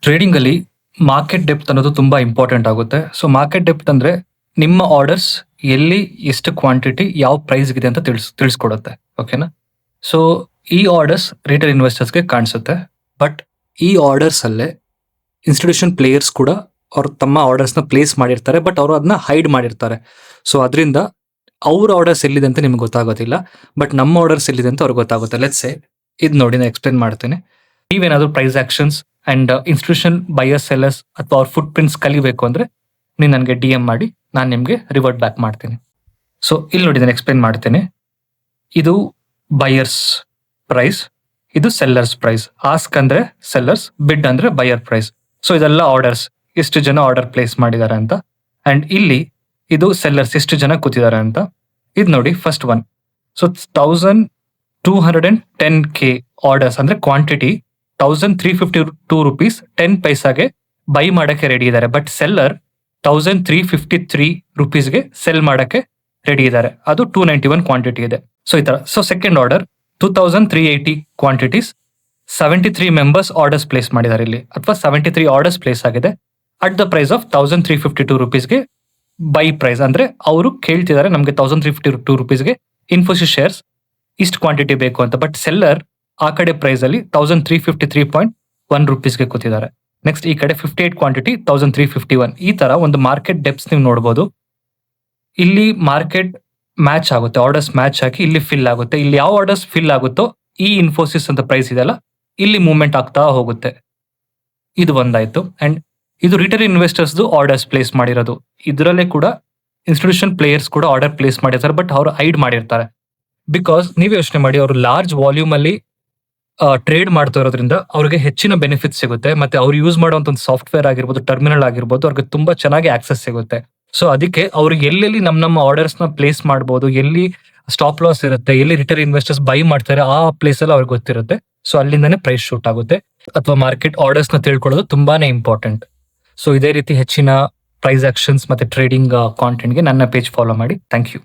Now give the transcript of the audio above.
Trading ಅಲ್ಲಿ market depth ಅನ್ನೋದು ತುಂಬಾ ಇಂಪಾರ್ಟೆಂಟ್ ಆಗುತ್ತೆ. ಸೊ ಮಾರ್ಕೆಟ್ ಡೆಪ್ತ್ ಅಂದ್ರೆ ನಿಮ್ಮ ಆರ್ಡರ್ಸ್ ಎಲ್ಲಿ ಎಷ್ಟು ಕ್ವಾಂಟಿಟಿ ಯಾವ ಪ್ರೈಸ್ ಇದೆ ಅಂತ ತಿಳಿಸ್ಕೊಡುತ್ತೆ. ಓಕೆನಾ? ಸೊ ಈ ಆರ್ಡರ್ಸ್ ರಿಟೇಲ್ ಇನ್ವೆಸ್ಟರ್ಸ್ಗೆ ಕಾಣಿಸುತ್ತೆ. ಬಟ್ ಈ ಆರ್ಡರ್ಸ್ ಅಲ್ಲೇ ಇನ್ಸ್ಟಿಟ್ಯೂಷನ್ ಪ್ಲೇಯರ್ಸ್ ಕೂಡ ಅವ್ರು ತಮ್ಮ ಆರ್ಡರ್ಸ್ನ ಪ್ಲೇಸ್ ಮಾಡಿರ್ತಾರೆ, ಬಟ್ ಅವರು ಅದನ್ನ ಹೈಡ್ ಮಾಡಿರ್ತಾರೆ. ಸೊ ಅದರಿಂದ ಅವ್ರ ಆರ್ಡರ್ಸ್ ಎಲ್ಲಿದೆ ಅಂತ ನಿಮ್ಗೆ ಗೊತ್ತಾಗೋದಿಲ್ಲ, ಬಟ್ ನಮ್ಮ ಆರ್ಡರ್ಸ್ ಎಲ್ಲಿದೆ ಅಂತ ಅವ್ರಿಗೆ ಗೊತ್ತಾಗುತ್ತೆ. ಲೆಟ್ಸ್ ಸೇ ಇದು ನೋಡಿ, ನಾನು ಎಕ್ಸ್ಪ್ಲೇನ್ ಮಾಡ್ತೀನಿ. ನೀವೇನಾದ್ರೂ price actions and institution buyers sellers ಅಥವಾ ಅವ್ರ ಫುಟ್ ಪ್ರಿಂಟ್ಸ್ ಕಲಿಬೇಕು ಅಂದ್ರೆ ನೀವು ನನಗೆ DM ಮಾಡಿ, ನಾನು ನಿಮಗೆ ರಿವರ್ಟ್ ಬ್ಯಾಕ್ ಮಾಡ್ತೀನಿ. ಸೊ ಇಲ್ಲಿ ನೋಡಿ, ನಾನು ಎಕ್ಸ್ಪ್ಲೇನ್ ಮಾಡ್ತೀನಿ. ಇದು ಬೈಯರ್ಸ್ ಪ್ರೈಸ್, ಇದು ಸೆಲ್ಲರ್ಸ್ ಪ್ರೈಸ್. ಆಸ್ಕ್ ಅಂದ್ರೆ ಸೆಲ್ಲರ್ಸ್, ಬಿಡ್ ಅಂದ್ರೆ ಬೈಯರ್ ಪ್ರೈಸ್. ಸೊ ಇದೆಲ್ಲ ಆರ್ಡರ್ಸ್, ಎಷ್ಟು ಜನ ಆರ್ಡರ್ ಪ್ಲೇಸ್ ಮಾಡಿದ್ದಾರೆ ಅಂತ. ಅಂಡ್ ಇಲ್ಲಿ ಇದು ಸೆಲ್ಲರ್ಸ್, ಎಷ್ಟು ಜನ ಕೂತಿದ್ದಾರೆ ಅಂತ. ಇದು ನೋಡಿ, first one. So 1210K orders ಅಂದ್ರೆ ಕ್ವಾಂಟಿಟಿ 1352 rupees 10 ಪೈಸಾಗೆ ಬೈ ಮಾಡಕ್ಕೆ ರೆಡಿ ಇದ್ದಾರೆ. ಬಟ್ ಸೆಲ್ಲರ್ 1353 rupeesಗೆ ಸೆಲ್ ಮಾಡಕ್ಕೆ ರೆಡಿ ಇದ್ದಾರೆ. ಅದು 291 ಕ್ವಾಂಟಿಟಿ ಇದೆ. ಸೊ ಈ ತರ. So second order 2380 quantities 73 members orders place ಮಾಡಿದ್ದಾರೆ ಇಲ್ಲಿ, ಅಥವಾ 73 ಆರ್ಡರ್ಸ್ ಪ್ಲೇಸ್ ಆಗಿದೆ ಅಟ್ ದ ಪ್ರೈಸ್ ಆಫ್ 1352 rupeesಗೆ ಬೈ ಪ್ರೈಸ್. ಅಂದ್ರೆ ಅವರು ಕೇಳ್ತಿದ್ದಾರೆ ನಮಗೆ 1352 rupeesಗೆ ಇನ್ಫೋಸಿಸ್ ಶೇರ್ಸ್ ಇಷ್ಟು ಕ್ವಾಂಟಿಟಿ ಬೇಕು ಅಂತ. ಬಟ್ ಸೆಲ್ಲರ್ ಆ ಕಡೆ ಪ್ರೈಸ್ ಅಲ್ಲಿ 1353.1 rupeesಗೆ ಕೂತಿದ್ದಾರೆ. ನೆಕ್ಸ್ಟ್ ಈ ಕಡೆ 58 ಕ್ವಾಂಟಿಟಿ 1351. ಈ ತರ ಒಂದು ಮಾರ್ಕೆಟ್ ಡೆಪ್ಸ್ ನೀವು ನೋಡಬಹುದು. ಇಲ್ಲಿ ಮಾರ್ಕೆಟ್ ಮ್ಯಾಚ್ ಆಗುತ್ತೆ, ಆರ್ಡರ್ಸ್ ಮ್ಯಾಚ್ ಆಗಿ ಇಲ್ಲಿ ಫಿಲ್ ಆಗುತ್ತೆ. ಇಲ್ಲಿ ಯಾವ ಆರ್ಡರ್ಸ್ ಫಿಲ್ ಆಗುತ್ತೋ ಈ ಇನ್ಫೋಸಿಸ್ ಅಂತ ಪ್ರೈಸ್ ಇದೆಲ್ಲ ಇಲ್ಲಿ ಮೂವ್ಮೆಂಟ್ ಆಗ್ತಾ ಹೋಗುತ್ತೆ. ಇದು ಒಂದಾಯ್ತು. ಅಂಡ್ ಇದು ರಿಟೇಲ್ ಇನ್ವೆಸ್ಟರ್ಸ್ ಆರ್ಡರ್ಸ್ ಪ್ಲೇಸ್ ಮಾಡಿರೋದು. ಇದರಲ್ಲೇ ಕೂಡ ಇನ್ಸ್ಟಿಟ್ಯೂಷನ್ ಪ್ಲೇಯರ್ಸ್ ಕೂಡ ಆರ್ಡರ್ ಪ್ಲೇಸ್ ಮಾಡಿರ್ತಾರೆ, ಬಟ್ ಅವರು ಹೈಡ್ ಮಾಡಿರ್ತಾರೆ. ಬಿಕಾಸ್ ನೀವು ಯೋಚನೆ ಮಾಡಿ, ಅವರು ಲಾರ್ಜ್ ವಾಲ್ಯೂಮ್ ಅಲ್ಲಿ ಟ್ರೇಡ್ ಮಾಡ್ತಾ ಇರೋದ್ರಿಂದ ಅವ್ರಿಗೆ ಹೆಚ್ಚಿನ ಬೆನಿಫಿಟ್ ಸಿಗುತ್ತೆ. ಮತ್ತೆ ಅವ್ರು ಯೂಸ್ ಮಾಡುವಂತ ಒಂದು ಸಾಫ್ಟ್ವೇರ್ ಆಗಿರ್ಬೋದು, ಟರ್ಮಿನಲ್ ಆಗಿರ್ಬೋದು, ಅವ್ರಿಗೆ ತುಂಬಾ ಚೆನ್ನಾಗಿ ಆಕ್ಸೆಸ್ ಸಿಗುತ್ತೆ. ಸೊ ಅದಕ್ಕೆ ಅವ್ರಿಗೆ ಎಲ್ಲೆಲ್ಲಿ ನಮ್ಮ ಆರ್ಡರ್ಸ್ ನ ಪ್ಲೇಸ್ ಮಾಡಬಹುದು, ಎಲ್ಲಿ ಸ್ಟಾಪ್ ಲಾಸ್ ಇರುತ್ತೆ, ಎಲ್ಲಿ ರಿಟೇಲ್ ಇನ್ವೆಸ್ಟರ್ಸ್ ಬೈ ಮಾಡ್ತಾರೆ, ಆ ಪ್ಲೇಸ್ ಅಲ್ಲಿ ಅವ್ರಿಗೆ ಗೊತ್ತಿರುತ್ತೆ. ಸೊ ಅಲ್ಲಿಂದಾನೇ ಪ್ರೈಸ್ ಶೂಟ್ ಆಗುತ್ತೆ. ಅಥವಾ ಮಾರ್ಕೆಟ್ ಆರ್ಡರ್ಸ್ ನ ತಿಳ್ಕೊಳ್ಳೋದು ತುಂಬಾನೇ ಇಂಪಾರ್ಟೆಂಟ್. ಸೊ ಇದೇ ರೀತಿ ಹೆಚ್ಚಿನ ಪ್ರೈಸ್ ಆಕ್ಷನ್ಸ್ ಮತ್ತೆ ಟ್ರೇಡಿಂಗ್ ಕಾಂಟೆಂಟ್ಗೆ ನನ್ನ ಪೇಜ್ ಫಾಲೋ ಮಾಡಿ. Thank you.